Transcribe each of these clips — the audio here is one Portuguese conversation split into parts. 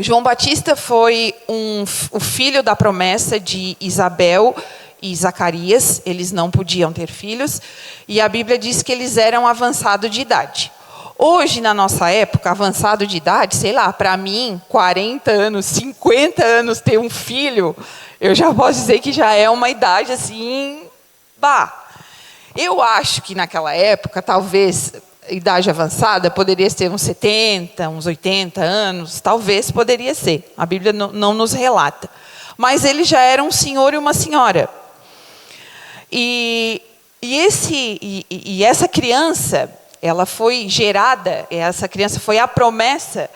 João Batista foi o filho da promessa de Isabel e Zacarias. Eles não podiam ter filhos. E a Bíblia diz que eles eram avançados de idade. Hoje, na nossa época, avançado de idade, sei lá, para mim, 40 anos, 50 anos, ter um filho, eu já posso dizer que já é uma idade assim, Eu acho que naquela época, talvez, idade avançada, poderia ser uns 70, uns 80 anos, talvez poderia ser. A Bíblia não nos relata. Mas ele já era um senhor e uma senhora. E essa criança, ela foi gerada, essa criança foi a promessa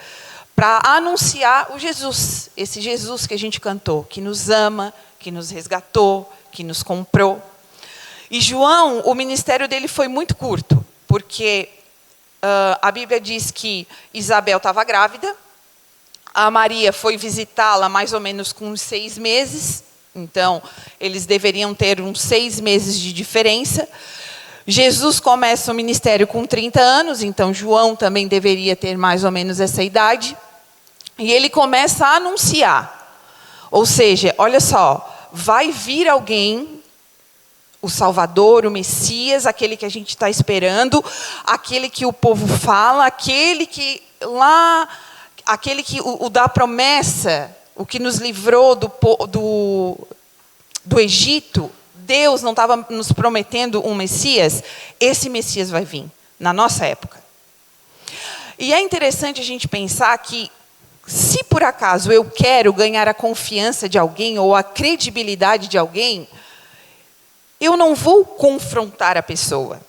para anunciar o Jesus, esse Jesus que a gente cantou, que nos ama, que nos resgatou, que nos comprou. E João, o ministério dele foi muito curto, porque a Bíblia diz que Isabel estava grávida, a Maria foi visitá-la mais ou menos com uns 6 meses, então eles deveriam ter uns 6 meses de diferença. Jesus começa o ministério com 30 anos, então João também deveria ter mais ou menos essa idade. E ele começa a anunciar. Ou seja, olha só, vai vir alguém, o Salvador, o Messias, aquele que a gente está esperando, aquele que o povo fala, aquele que o da promessa, o que nos livrou do Egito. Deus não estava nos prometendo um Messias? Esse Messias vai vir, na nossa época. E é interessante a gente pensar que, se por acaso eu quero ganhar a confiança de alguém, ou a credibilidade de alguém, eu não vou confrontar a pessoa.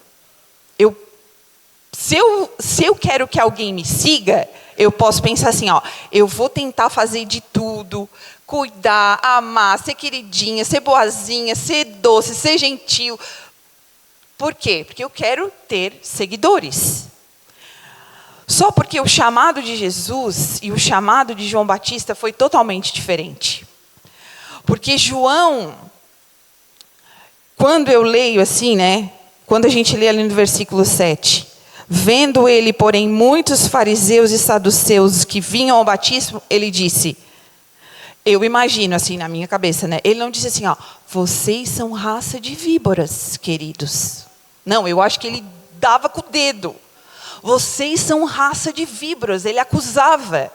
Se eu quero que alguém me siga, eu posso pensar assim, eu vou tentar fazer de tudo, cuidar, amar, ser queridinha, ser boazinha, ser doce, ser gentil. Por quê? Porque eu quero ter seguidores. Só porque o chamado de Jesus e o chamado de João Batista foi totalmente diferente. Porque João, quando eu leio assim, quando a gente lê ali no versículo 7, vendo ele, porém, muitos fariseus e saduceus que vinham ao batismo, ele disse, eu imagino assim na minha cabeça, ele não disse assim, vocês são raça de víboras, queridos. Não, eu acho que ele dava com o dedo. Vocês são raça de víboras. Ele acusava.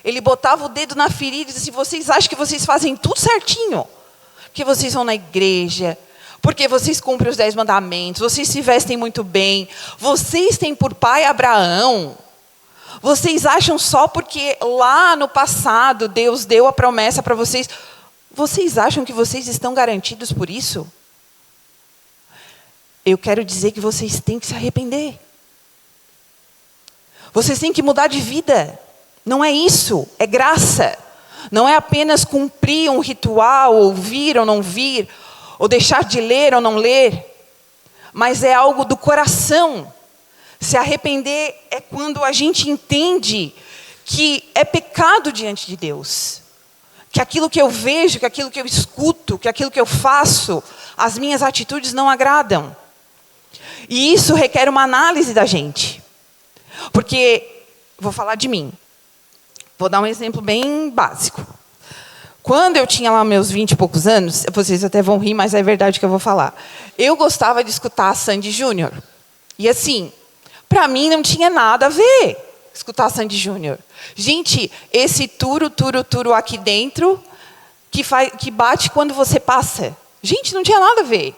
Ele botava o dedo na ferida e dizia assim, vocês acham que vocês fazem tudo certinho? Porque vocês vão na igreja, porque vocês cumprem os 10 mandamentos, vocês se vestem muito bem, vocês têm por pai Abraão. Vocês acham só porque lá no passado Deus deu a promessa para vocês, vocês acham que vocês estão garantidos por isso? Eu quero dizer que vocês têm que se arrepender. Vocês têm que mudar de vida. Não é isso, é graça. Não é apenas cumprir um ritual, ou vir ou não vir, ou deixar de ler ou não ler, mas é algo do coração. Se arrepender é quando a gente entende que é pecado diante de Deus. Que aquilo que eu vejo, que aquilo que eu escuto, que aquilo que eu faço, as minhas atitudes não agradam. E isso requer uma análise da gente. Porque, vou falar de mim. Vou dar um exemplo bem básico. Quando eu tinha lá meus 20 e poucos anos, vocês até vão rir, mas é verdade que eu vou falar. Eu gostava de escutar a Sandy Júnior. E assim, para mim não tinha nada a ver escutar a Sandy Júnior. Gente, esse turo aqui dentro, que bate quando você passa. Gente, não tinha nada a ver.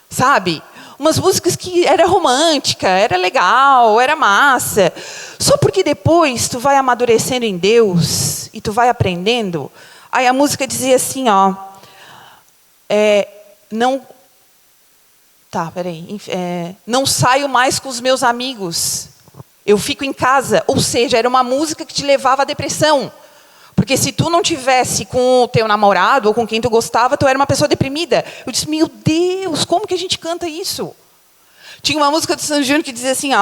Sabe? Umas músicas que era romântica, era legal, era massa. Só porque depois tu vai amadurecendo em Deus e tu vai aprendendo. Aí a música dizia assim, não saio mais com os meus amigos. Eu fico em casa. Ou seja, era uma música que te levava à depressão. Porque se tu não tivesse com o teu namorado ou com quem tu gostava, tu era uma pessoa deprimida. Eu disse, meu Deus, como que a gente canta isso? Tinha uma música do Sandy Júnior que dizia assim,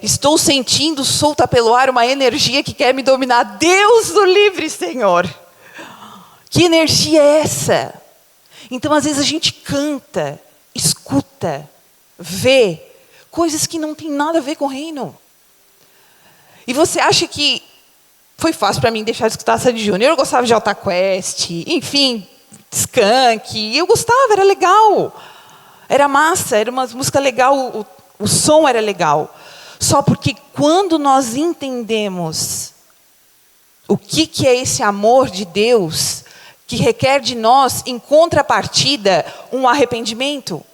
estou sentindo solta pelo ar uma energia que quer me dominar. Deus do livre, Senhor. Que energia é essa? Então, às vezes, a gente canta, escuta, vê coisas que não tem nada a ver com o reino. E você acha que Foi fácil para mim deixar de escutar Sandy Júnior. Eu gostava de Jota Quest, enfim, Skank. Eu gostava, era legal. Era massa, era uma música legal, o som era legal. Só porque quando nós entendemos o que é esse amor de Deus, que requer de nós, em contrapartida, um arrependimento.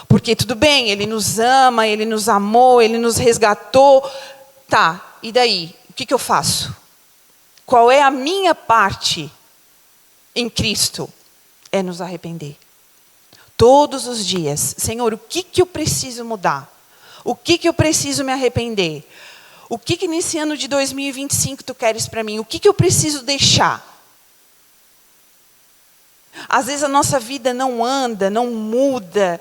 Porque tudo bem, Ele nos ama, Ele nos amou, Ele nos resgatou. Tá, e daí? O que eu faço? Qual é a minha parte em Cristo? É nos arrepender. Todos os dias. Senhor, o que eu preciso mudar? O que eu preciso me arrepender? O que nesse ano de 2025 tu queres para mim? O que eu preciso deixar? Às vezes a nossa vida não anda, não muda.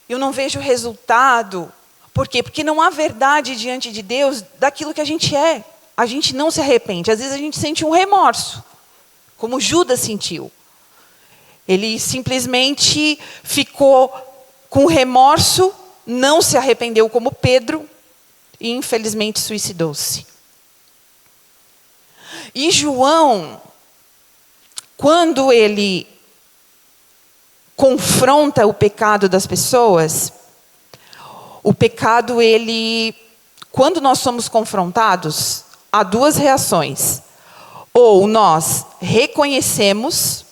Eu não vejo resultado. Por quê? Porque não há verdade diante de Deus daquilo que a gente é. A gente não se arrepende. Às vezes a gente sente um remorso, como Judas sentiu. Ele simplesmente ficou com remorso, não se arrependeu como Pedro e infelizmente suicidou-se. E João, quando ele confronta o pecado das pessoas, o pecado, quando nós somos confrontados, há duas reações. Ou nós reconhecemos,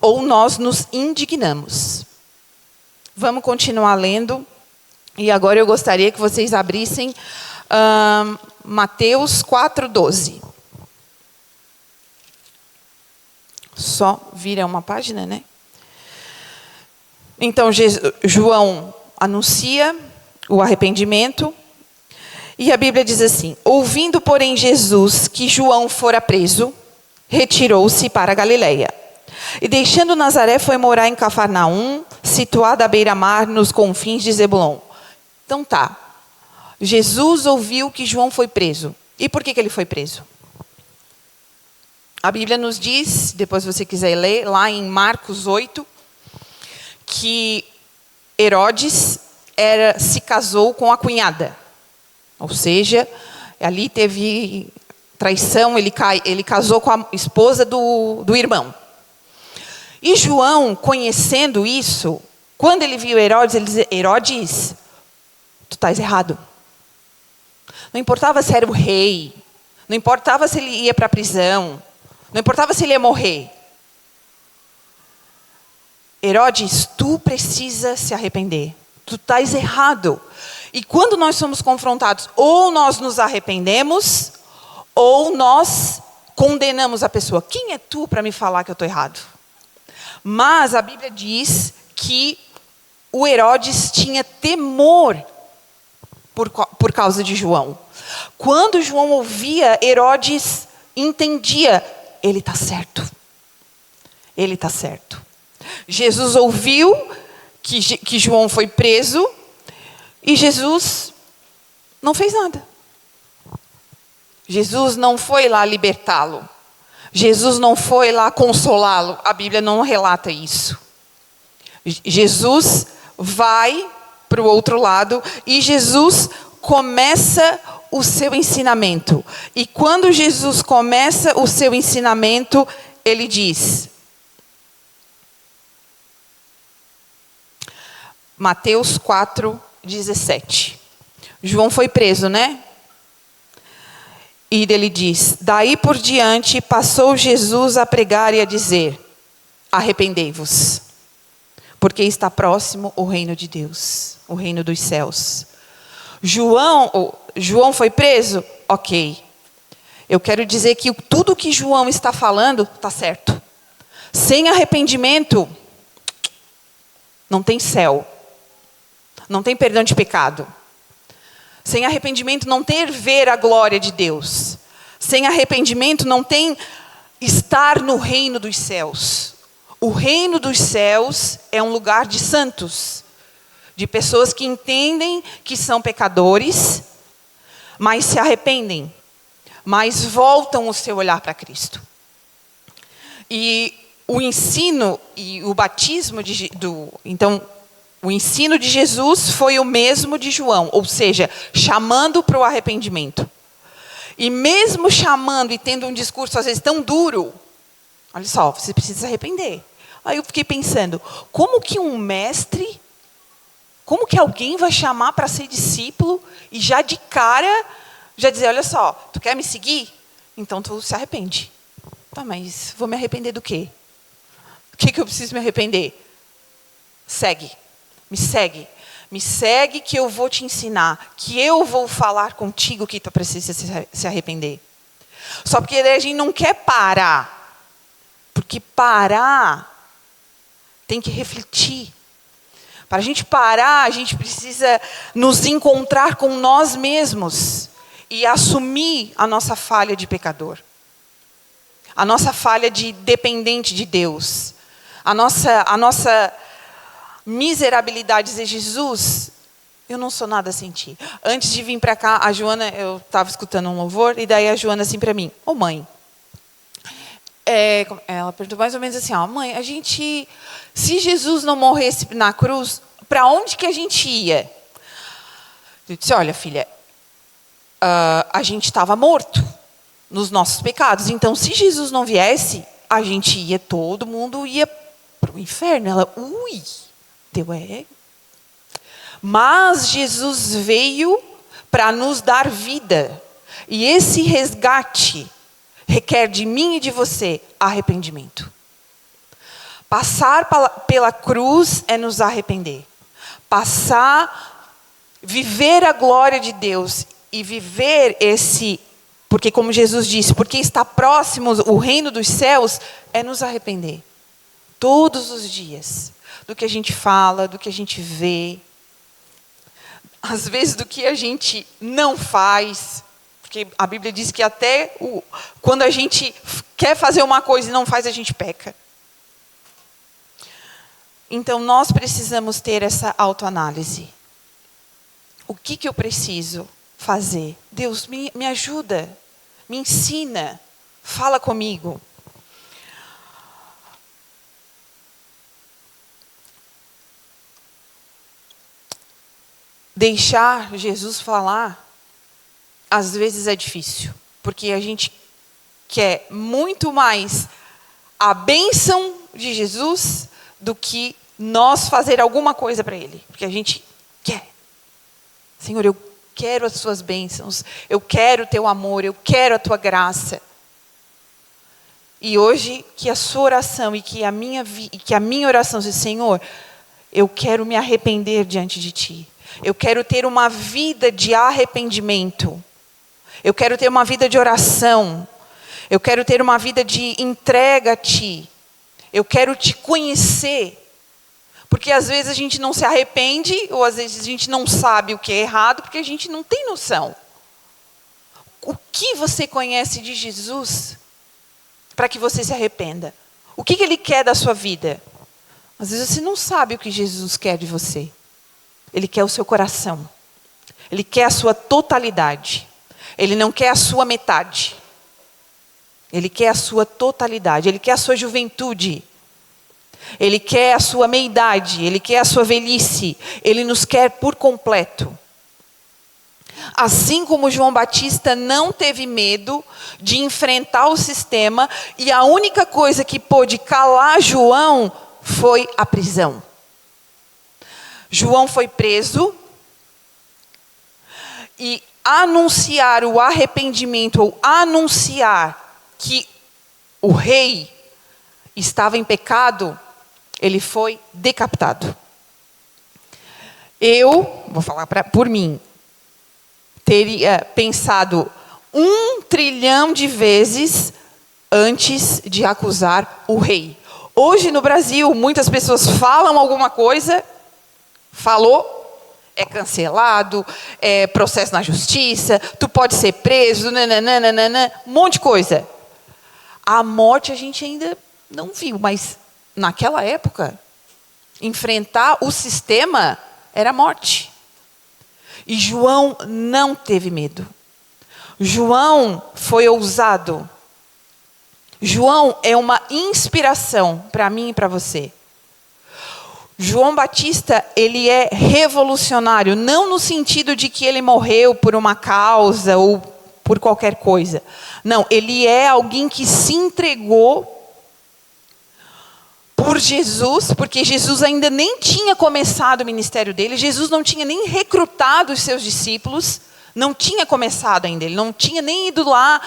ou nós nos indignamos. Vamos continuar lendo. E agora eu gostaria que vocês abrissem Mateus 4:12. Só vira uma página, né? Então, João anuncia o arrependimento. E a Bíblia diz assim: ouvindo, porém, Jesus que João fora preso, retirou-se para a Galileia. E deixando Nazaré, foi morar em Cafarnaum, situada à beira-mar, nos confins de Zebulon. Então tá, Jesus ouviu que João foi preso. E por que ele foi preso? A Bíblia nos diz, depois se você quiser ler, lá em Marcos 8, que Herodes se casou com a cunhada. Ou seja, ali teve traição, ele casou com a esposa do irmão. E João, conhecendo isso, quando ele viu Herodes, ele dizia: Herodes, tu estás errado. Não importava se era o rei, não importava se ele ia para a prisão, não importava se ele ia morrer. Herodes, tu precisa se arrepender. Tu estás errado. E quando nós somos confrontados, ou nós nos arrependemos, ou nós condenamos a pessoa. Quem é tu para me falar que eu estou errado? Mas a Bíblia diz que o Herodes tinha temor por causa de João. Quando João ouvia, Herodes entendia: ele está certo. Ele está certo. Jesus ouviu que João foi preso e Jesus não fez nada. Jesus não foi lá libertá-lo. Jesus não foi lá consolá-lo. A Bíblia não relata isso. Jesus vai para o outro lado e Jesus começa o seu ensinamento. E quando Jesus começa o seu ensinamento, ele diz: Mateus 4:17. João foi preso, né? E ele diz: daí por diante passou Jesus a pregar e a dizer: arrependei-vos, porque está próximo o reino de Deus, o reino dos céus. João foi preso? Ok. Eu quero dizer que tudo que João está falando está certo. Sem arrependimento, não tem céu. Não tem perdão de pecado. Sem arrependimento não tem ver a glória de Deus. Sem arrependimento não tem estar no reino dos céus. O reino dos céus é um lugar de santos. De pessoas que entendem que são pecadores, mas se arrependem. Mas voltam o seu olhar para Cristo. E o ensino e o batismo então, o ensino de Jesus foi o mesmo de João, ou seja, chamando para o arrependimento. E mesmo chamando e tendo um discurso às vezes tão duro, olha só, você precisa se arrepender. Aí eu fiquei pensando, como que um mestre, como que alguém vai chamar para ser discípulo e já de cara, já dizer, olha só, tu quer me seguir? Então tu se arrepende. Tá, mas vou me arrepender do quê? O que eu preciso me arrepender? Segue, me segue. Me segue que eu vou te ensinar, que eu vou falar contigo que tu precisa se arrepender. Só porque a gente não quer parar. Porque parar tem que refletir. Para a gente parar, a gente precisa nos encontrar com nós mesmos e assumir a nossa falha de pecador. A nossa falha de dependente de Deus. A nossa miserabilidade, dizer, Jesus, eu não sou nada sem ti. Antes de vir para cá, a Joana, eu estava escutando um louvor, e daí a Joana assim para mim, ô mãe, ela perguntou mais ou menos assim, ó, mãe, a gente, se Jesus não morresse na cruz, para onde que a gente ia? Eu disse, olha filha, a gente estava morto nos nossos pecados, então se Jesus não viesse, a gente ia, todo mundo ia para o inferno. Ela, ui, mas Jesus veio para nos dar vida. E esse resgate requer de mim e de você arrependimento. Passar pela cruz é nos arrepender. Viver a glória de Deus e viver porque como Jesus disse, porque está próximo o reino dos céus, é nos arrepender. Todos os dias. Do que a gente fala, do que a gente vê, às vezes do que a gente não faz, porque a Bíblia diz que até quando a gente quer fazer uma coisa e não faz, a gente peca. Então nós precisamos ter essa autoanálise. O que eu preciso fazer? Deus, me ajuda, me ensina, fala comigo. Deixar Jesus falar, às vezes é difícil, porque a gente quer muito mais a bênção de Jesus do que nós fazer alguma coisa para Ele. Porque a gente quer. Senhor, eu quero as suas bênçãos, eu quero o teu amor, eu quero a tua graça. E hoje, que a sua oração e que a minha oração seja, Senhor, eu quero me arrepender diante de ti. Eu quero ter uma vida de arrependimento. Eu quero ter uma vida de oração. Eu quero ter uma vida de entrega a ti. Eu quero te conhecer. Porque às vezes a gente não se arrepende, ou às vezes a gente não sabe o que é errado, porque a gente não tem noção. O que você conhece de Jesus para que você se arrependa? O que Ele quer da sua vida? Às vezes você não sabe o que Jesus quer de você. Ele quer o seu coração. Ele quer a sua totalidade. Ele não quer a sua metade. Ele quer a sua totalidade. Ele quer a sua juventude. Ele quer a sua meia-idade. Ele quer a sua velhice. Ele nos quer por completo. Assim como João Batista não teve medo de enfrentar o sistema, e a única coisa que pôde calar João foi a prisão. João foi preso e anunciar o arrependimento, ou anunciar que o rei estava em pecado, ele foi decapitado. Eu, vou falar por mim, teria pensado 1 trilhão de vezes antes de acusar o rei. Hoje no Brasil, muitas pessoas falam alguma coisa, falou, é cancelado, é processo na justiça, tu pode ser preso, nananana, um monte de coisa. A morte a gente ainda não viu, mas naquela época, enfrentar o sistema era morte. E João não teve medo. João foi ousado. João é uma inspiração para mim e para você. João Batista, ele é revolucionário, não no sentido de que ele morreu por uma causa, ou por qualquer coisa. Não, ele é alguém que se entregou por Jesus, porque Jesus ainda nem tinha começado o ministério dele, Jesus não tinha nem recrutado os seus discípulos, não tinha começado ainda, ele não tinha nem ido lá,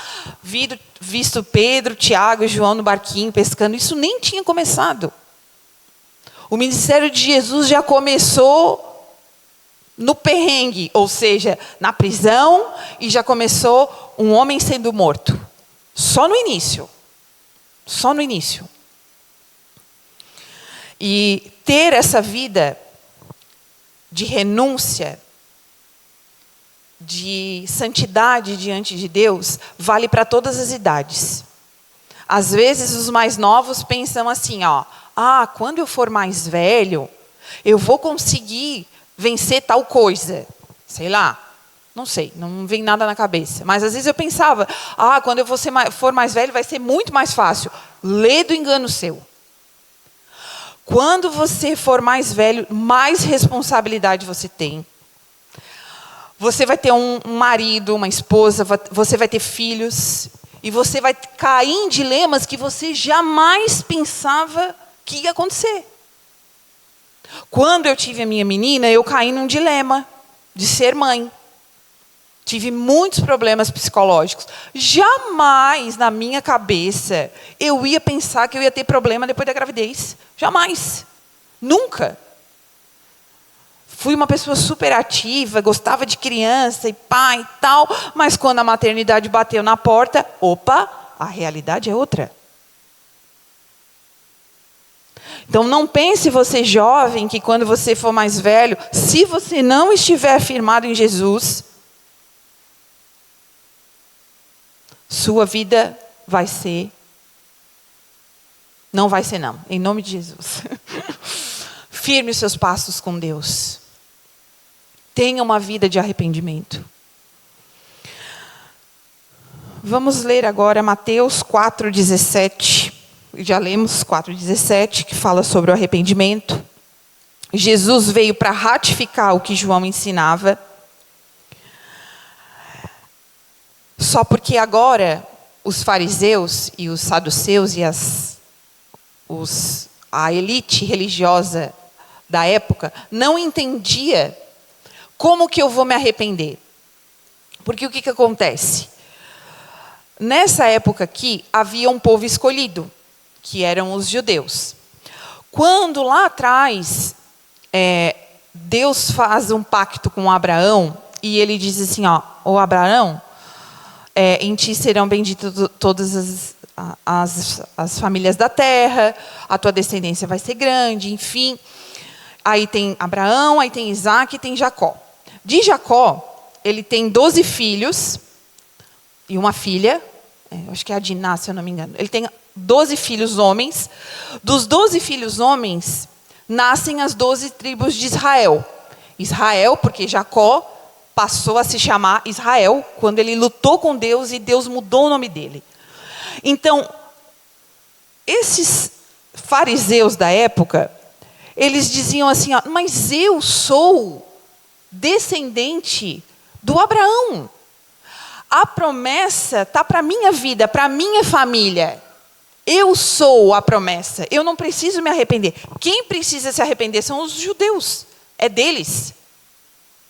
visto Pedro, Tiago e João no barquinho pescando, isso nem tinha começado. O ministério de Jesus já começou no perrengue, ou seja, na prisão, e já começou um homem sendo morto. Só no início. Só no início. E ter essa vida de renúncia, de santidade diante de Deus, vale para todas as idades. Às vezes os mais novos pensam assim, quando eu for mais velho, eu vou conseguir vencer tal coisa. Sei lá, não sei, não vem nada na cabeça. Mas às vezes eu pensava, quando eu for mais velho vai ser muito mais fácil. Lê do engano seu. Quando você for mais velho, mais responsabilidade você tem. Você vai ter um marido, uma esposa, você vai ter filhos. E você vai cair em dilemas que você jamais pensava que ia acontecer. Quando eu tive a minha menina, eu caí num dilema de ser mãe. Tive muitos problemas psicológicos. Jamais na minha cabeça eu ia pensar que eu ia ter problema depois da gravidez. Jamais. Nunca. Fui uma pessoa super ativa, gostava de criança e pai e tal, mas quando a maternidade bateu na porta, a realidade é outra. Então não pense você jovem que quando você for mais velho, se você não estiver firmado em Jesus, sua vida vai ser... Não vai ser não, em nome de Jesus. Firme os seus passos com Deus. Tenha uma vida de arrependimento. Vamos ler agora Mateus 4,17. Já lemos 4,17, que fala sobre o arrependimento. Jesus veio para ratificar o que João ensinava. Só porque agora os fariseus e os saduceus e a elite religiosa da época não entendia como que eu vou me arrepender. Porque o que acontece? Nessa época aqui, havia um povo escolhido, que eram os judeus. Quando lá atrás, Deus faz um pacto com Abraão, e ele diz assim, ô Abraão, em ti serão benditas todas as famílias da terra, a tua descendência vai ser grande, enfim. Aí tem Abraão, aí tem Isaac e tem Jacó. De Jacó, ele tem 12 filhos e uma filha, acho que é a Diná, se eu não me engano. Ele tem 12 filhos homens. Dos 12 filhos homens, nascem as 12 tribos de Israel. Israel, porque Jacó passou a se chamar Israel, quando ele lutou com Deus e Deus mudou o nome dele. Então, esses fariseus da época, eles diziam assim, mas eu sou descendente do Abraão. A promessa está para a minha vida, para a minha família. Eu sou a promessa, eu não preciso me arrepender. Quem precisa se arrepender são os judeus, é deles.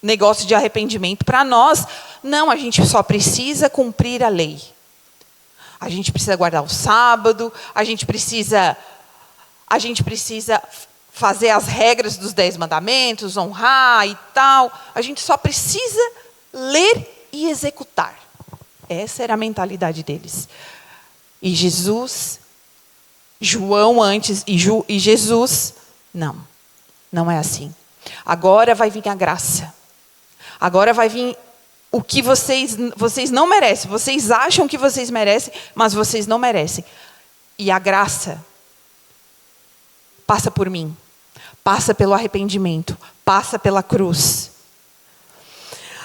Negócio de arrependimento para nós, não, a gente só precisa cumprir a lei. A gente precisa guardar o sábado, a gente precisa fazer as regras dos 10 mandamentos, honrar e tal. A gente só precisa ler e executar. Essa era a mentalidade deles. E Jesus, João antes e Jesus, não é assim. Agora vai vir a graça. Agora vai vir o que vocês não merecem. Vocês acham que vocês merecem, mas vocês não merecem. E a graça passa por mim. Passa pelo arrependimento. Passa pela cruz.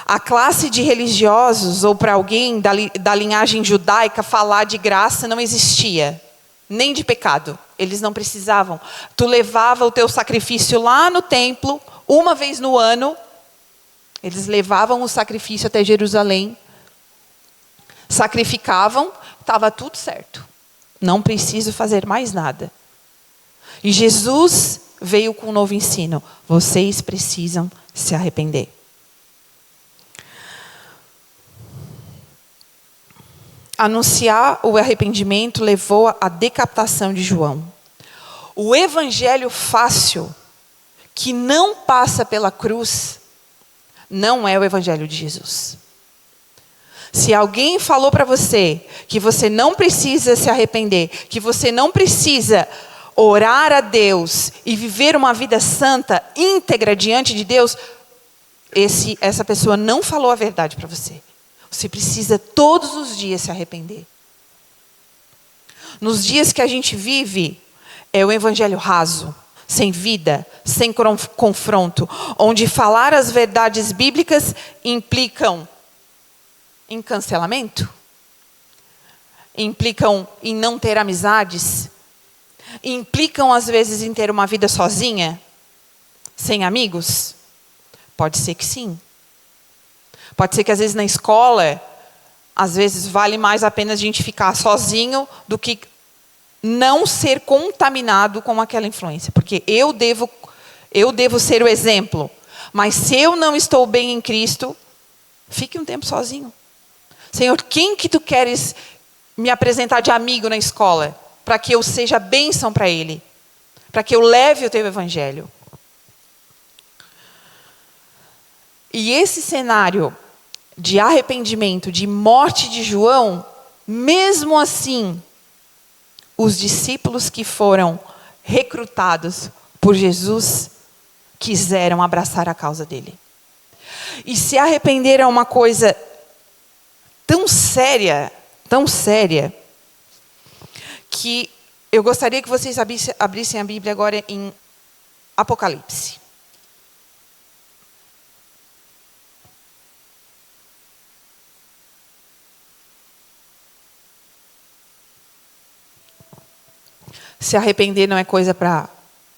A classe de religiosos, ou para alguém da linhagem judaica, falar de graça não existia. Nem de pecado. Eles não precisavam. Tu levava o teu sacrifício lá no templo, uma vez no ano. Eles levavam o sacrifício até Jerusalém. sacrificavam, estava tudo certo. Não preciso fazer mais nada. E Jesus veio com um novo ensino. Vocês precisam se arrepender. Anunciar o arrependimento levou à decapitação de João. O evangelho fácil, que não passa pela cruz, não é o evangelho de Jesus. Se alguém falou para você que você não precisa se arrepender, que você não precisa orar a Deus e viver uma vida santa, íntegra diante de Deus, essa pessoa não falou a verdade para você. Você precisa todos os dias se arrepender. Nos dias que a gente vive, é o evangelho raso, sem vida, sem confronto, onde falar as verdades bíblicas implicam em cancelamento, implicam em não ter amizades, implicam às vezes em ter uma vida sozinha, sem amigos. Pode ser que sim. Pode ser que às vezes na escola, às vezes vale mais a pena a gente ficar sozinho do que não ser contaminado com aquela influência. Porque eu devo ser o exemplo. Mas se eu não estou bem em Cristo, fique um tempo sozinho. Senhor, quem que tu queres me apresentar de amigo na escola? Para que eu seja bênção para ele. Para que eu leve o teu evangelho. E esse cenário de arrependimento, de morte de João, mesmo assim, os discípulos que foram recrutados por Jesus quiseram abraçar a causa dele. E se arrepender é uma coisa tão séria, que eu gostaria que vocês abrissem a Bíblia agora em Apocalipse. Se arrepender não é coisa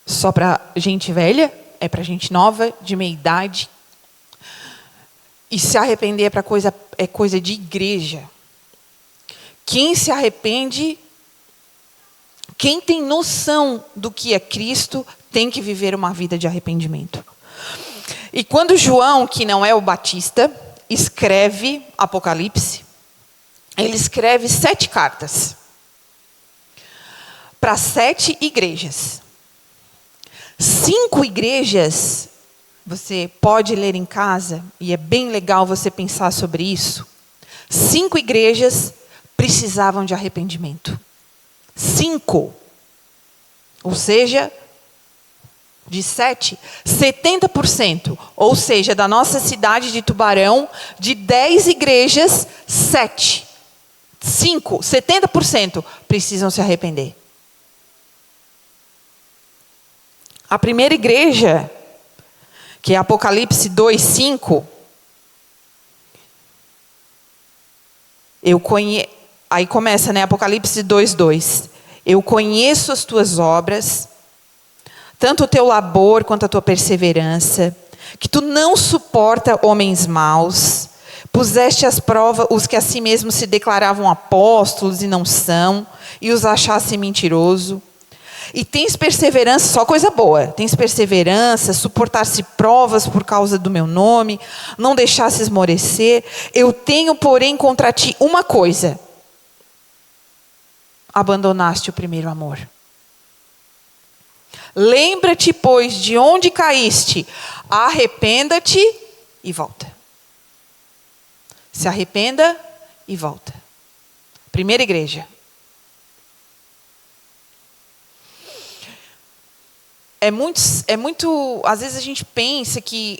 só para gente velha, é para gente nova, de meia idade. E se arrepender é coisa de igreja. Quem se arrepende, quem tem noção do que é Cristo, tem que viver uma vida de arrependimento. E quando João, que não é o Batista, escreve Apocalipse, ele escreve 7 cartas. Para 7 igrejas. 5 igrejas, você pode ler em casa, e é bem legal você pensar sobre isso. 5 igrejas precisavam de arrependimento. 5. Ou seja, de 7, 70%. Ou seja, da nossa cidade de Tubarão, de 10 igrejas, 7. 5, 70% precisam se arrepender. A primeira igreja, que é Apocalipse 2:5, aí começa, Apocalipse 2:2. Eu conheço as tuas obras, tanto o teu labor quanto a tua perseverança, que tu não suporta homens maus, puseste às provas os que a si mesmos se declaravam apóstolos e não são, e os achaste mentiroso. E tens perseverança, só coisa boa. Tens perseverança, suportar-se provas por causa do meu nome, não deixasse esmorecer. Eu tenho, porém, contra ti uma coisa. Abandonaste o primeiro amor. Lembra-te, pois, de onde caíste. Arrependa-te e volta. Se arrependa e volta. Primeira igreja. É muito, às vezes a gente pensa que,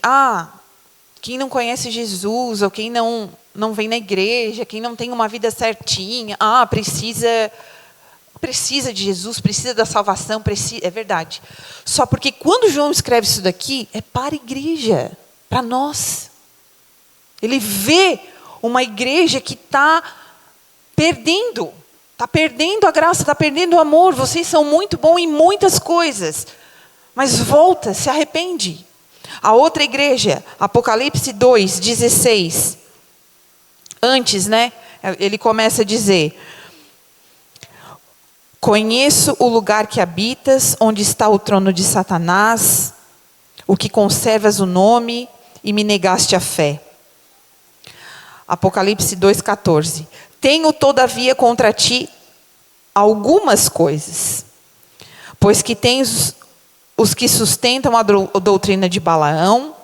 quem não conhece Jesus, ou quem não vem na igreja, quem não tem uma vida certinha, precisa de Jesus, precisa da salvação, é verdade. Só porque quando João escreve isso daqui, é para a igreja, para nós. Ele vê uma igreja que está perdendo a graça, está perdendo o amor. Vocês são muito bons em muitas coisas. Mas volta, se arrepende. A outra igreja, Apocalipse 2:16. Antes, Ele começa a dizer: conheço o lugar que habitas, onde está o trono de Satanás, o que conservas o nome e me negaste a fé. Apocalipse 2,14. Tenho todavia contra ti algumas coisas, pois que tens os que sustentam a doutrina de Balaão,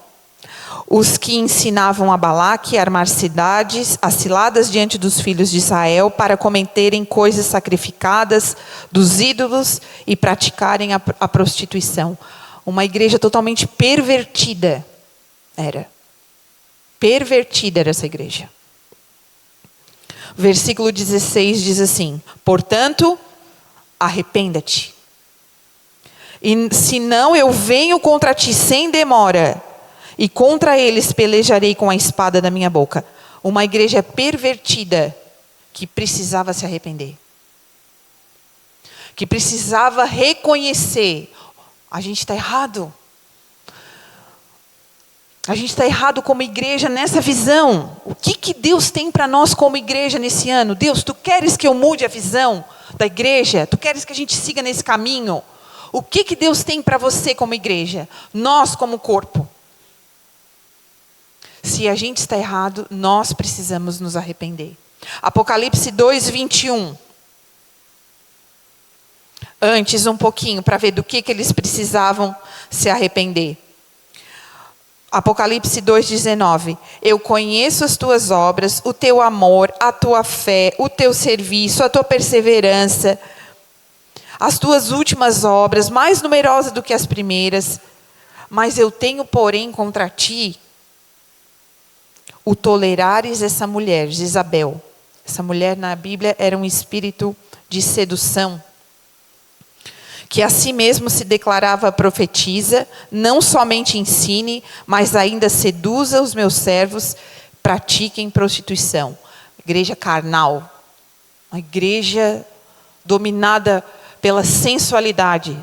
os que ensinavam a Balaque a armar cidades, as ciladas diante dos filhos de Israel, para cometerem coisas sacrificadas dos ídolos e praticarem a prostituição. Uma igreja totalmente pervertida era. Pervertida era essa igreja. Versículo 16 diz assim: portanto, arrependa-te. E senão eu venho contra ti sem demora, e contra eles pelejarei com a espada da minha boca. Uma igreja pervertida que precisava se arrepender. Que precisava reconhecer: a gente está errado. A gente está errado como igreja nessa visão. O que Deus tem para nós como igreja nesse ano? Deus, tu queres que eu mude a visão da igreja? Tu queres que a gente siga nesse caminho? O que Deus tem para você como igreja? Nós como corpo. Se a gente está errado, nós precisamos nos arrepender. Apocalipse 2:21. Antes um pouquinho, para ver do que eles precisavam se arrepender. Apocalipse 2:19. Eu conheço as tuas obras, o teu amor, a tua fé, o teu serviço, a tua perseverança, as tuas últimas obras, mais numerosas do que as primeiras. Mas eu tenho, porém, contra ti o tolerares essa mulher, Jezabel. Essa mulher na Bíblia era um espírito de sedução, que a si mesmo se declarava profetisa, não somente ensine, mas ainda seduza os meus servos, pratiquem prostituição. Igreja carnal, uma igreja dominada pela sensualidade,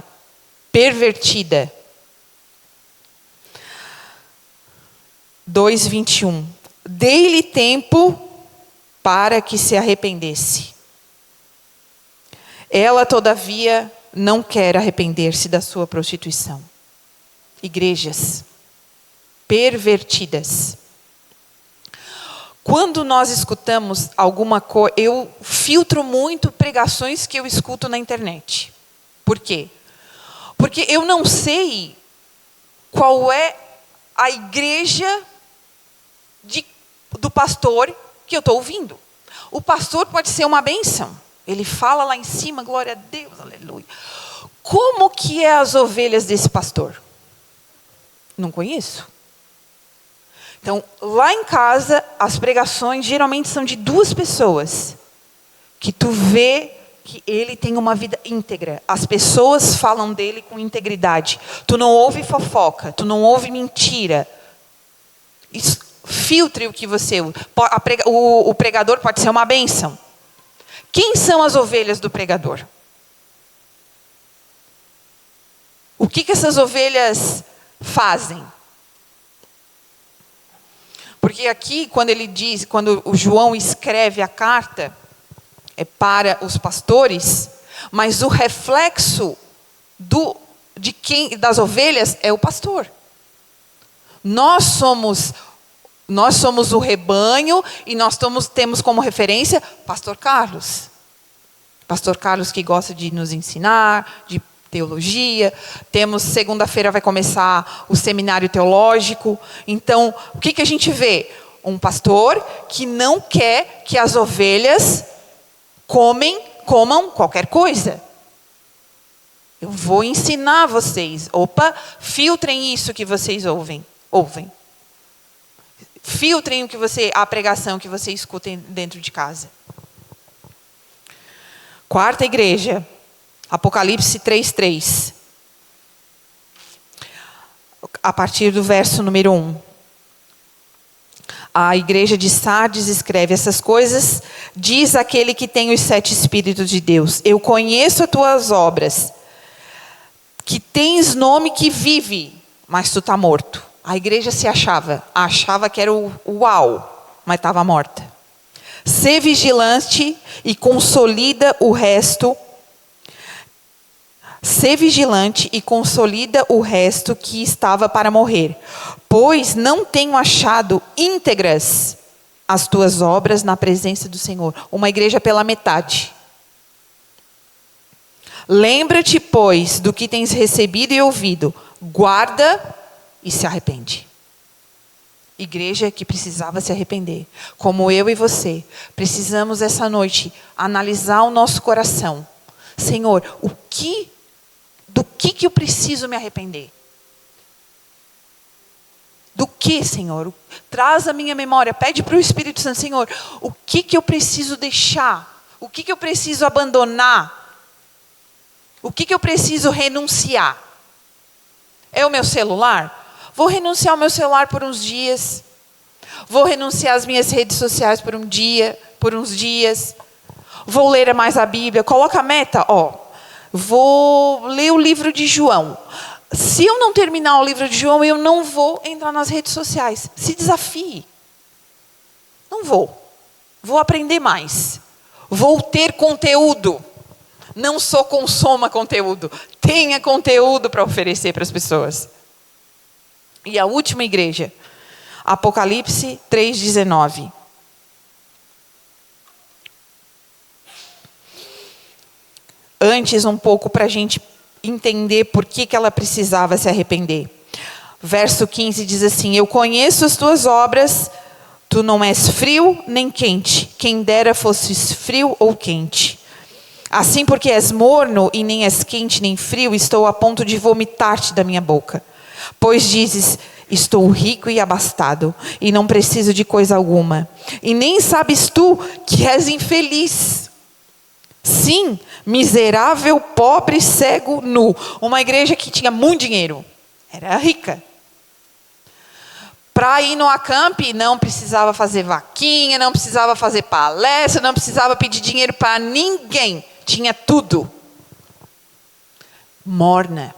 pervertida. 2:21. Dei-lhe tempo para que se arrependesse. Ela, todavia, não quer arrepender-se da sua prostituição. Igrejas pervertidas. Quando nós escutamos alguma coisa, eu filtro muito pregações que eu escuto na internet. Por quê? Porque eu não sei qual é a igreja do pastor que eu estou ouvindo. O pastor pode ser uma bênção. Ele fala lá em cima, glória a Deus, aleluia. Como que é as ovelhas desse pastor? Não conheço. Então, lá em casa, as pregações geralmente são de duas pessoas. Que tu vê que ele tem uma vida íntegra. As pessoas falam dele com integridade. Tu não ouve fofoca, tu não ouve mentira. Filtre o que você... O pregador pode ser uma bênção. Quem são as ovelhas do pregador? O que essas ovelhas fazem? Porque aqui, quando o João escreve a carta, é para os pastores, mas o reflexo das ovelhas é o pastor. Nós somos o rebanho e nós temos como referência Pastor Carlos. Pastor Carlos que gosta de nos ensinar, de teologia. Segunda-feira vai começar o seminário teológico. Então, o que a gente vê? Um pastor que não quer que as ovelhas comam qualquer coisa. Eu vou ensinar vocês. Filtrem isso que vocês ouvem. Filtrem a pregação que vocês escutem dentro de casa. Quarta igreja, Apocalipse 3:3. A partir do verso número 1. A igreja de Sardes escreve essas coisas. Diz aquele que tem os 7 Espíritos de Deus: eu conheço as tuas obras, que tens nome que vive, mas tu está morto. A igreja achava que era o uau, mas estava morta. Sê vigilante e consolida o resto. Sê vigilante e consolida o resto que estava para morrer, pois não tenho achado íntegras as tuas obras na presença do Senhor. Uma igreja pela metade. Lembra-te, pois, do que tens recebido e ouvido, guarda e se arrepende. Igreja que precisava se arrepender, como eu e você, precisamos essa noite analisar o nosso coração. Senhor, do que eu preciso me arrepender? Do que, Senhor? Traz a minha memória, pede para o Espírito Santo, Senhor, o que eu preciso deixar? O que eu preciso abandonar? O que eu preciso renunciar? É o meu celular? Vou renunciar ao meu celular por uns dias. Vou renunciar às minhas redes sociais por um dia, por uns dias. Vou ler mais a Bíblia. Coloca a meta, vou ler o livro de João. Se eu não terminar o livro de João, eu não vou entrar nas redes sociais. Se desafie. Não vou. Vou aprender mais. Vou ter conteúdo. Não só consuma conteúdo. Tenha conteúdo para oferecer para as pessoas. E a última igreja. Apocalipse 3:19. Antes um pouco para a gente entender por que ela precisava se arrepender. Verso 15 diz assim: eu conheço as tuas obras, tu não és frio nem quente. Quem dera fosses frio ou quente. Assim, porque és morno e nem és quente nem frio, estou a ponto de vomitar-te da minha boca. Pois dizes, estou rico e abastado, e não preciso de coisa alguma. E nem sabes tu que és infeliz. Sim, miserável, pobre, cego, nu. Uma igreja que tinha muito dinheiro. Era rica. Para ir no acampe, não precisava fazer vaquinha, não precisava fazer palestra, não precisava pedir dinheiro para ninguém. Tinha tudo. Morna.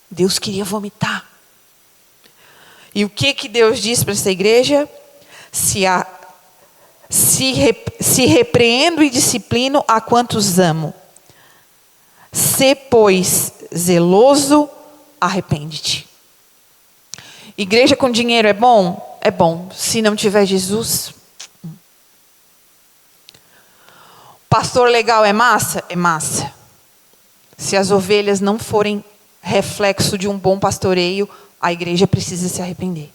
Deus queria vomitar. E o que Deus diz para essa igreja? Se repreendo e disciplino a quantos amo. Sê, pois, zeloso, arrepende-te. Igreja com dinheiro é bom? É bom. Se não tiver Jesus. Pastor legal é massa? É massa. Se as ovelhas não forem reflexo de um bom pastoreio, a igreja precisa se arrepender.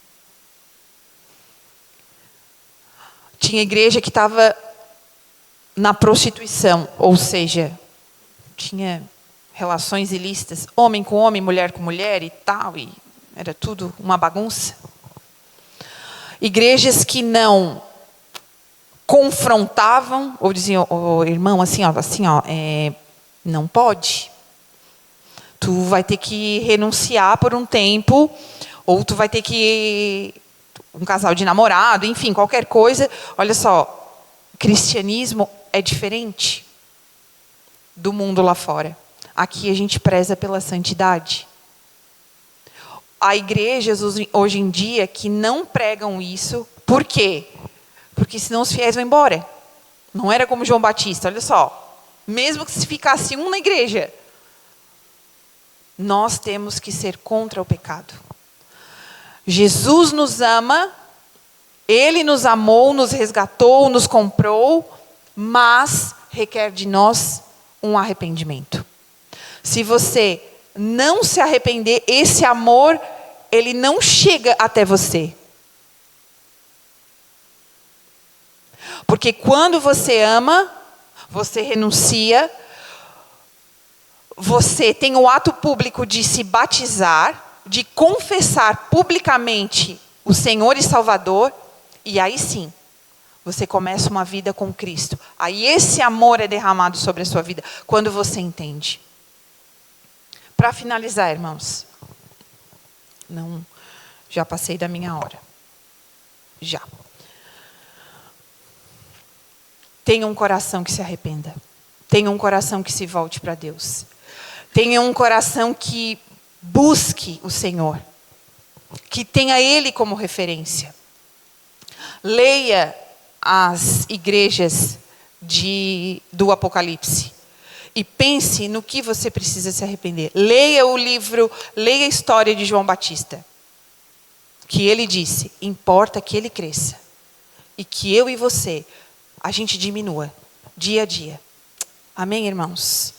Tinha igreja que estava na prostituição, ou seja, tinha relações ilícitas, homem com homem, mulher com mulher e tal, e era tudo uma bagunça. Igrejas que não confrontavam, ou diziam, irmão, não pode. Tu vai ter que renunciar por um tempo, ou tu vai ter que... um casal de namorado, enfim, qualquer coisa. Olha só, cristianismo é diferente do mundo lá fora. Aqui a gente preza pela santidade. Há igrejas hoje em dia que não pregam isso. Por quê? Porque senão os fiéis vão embora. Não era como João Batista, olha só. Mesmo que se ficasse um na igreja, nós temos que ser contra o pecado. Jesus nos ama, Ele nos amou, nos resgatou, nos comprou, mas requer de nós um arrependimento. Se você não se arrepender, esse amor, ele não chega até você. Porque quando você ama, você renuncia, você tem o ato público de se batizar, de confessar publicamente o Senhor e Salvador, e aí sim, você começa uma vida com Cristo. Aí esse amor é derramado sobre a sua vida, quando você entende. Para finalizar, irmãos, já passei da minha hora. Já. Tenha um coração que se arrependa. Tenha um coração que se volte para Deus. Tenha um coração que busque o Senhor. Que tenha Ele como referência. Leia as igrejas do Apocalipse. E pense no que você precisa se arrepender. Leia o livro, leia a história de João Batista. Que ele disse, importa que ele cresça. E que eu e você, a gente diminua, dia a dia. Amém, irmãos?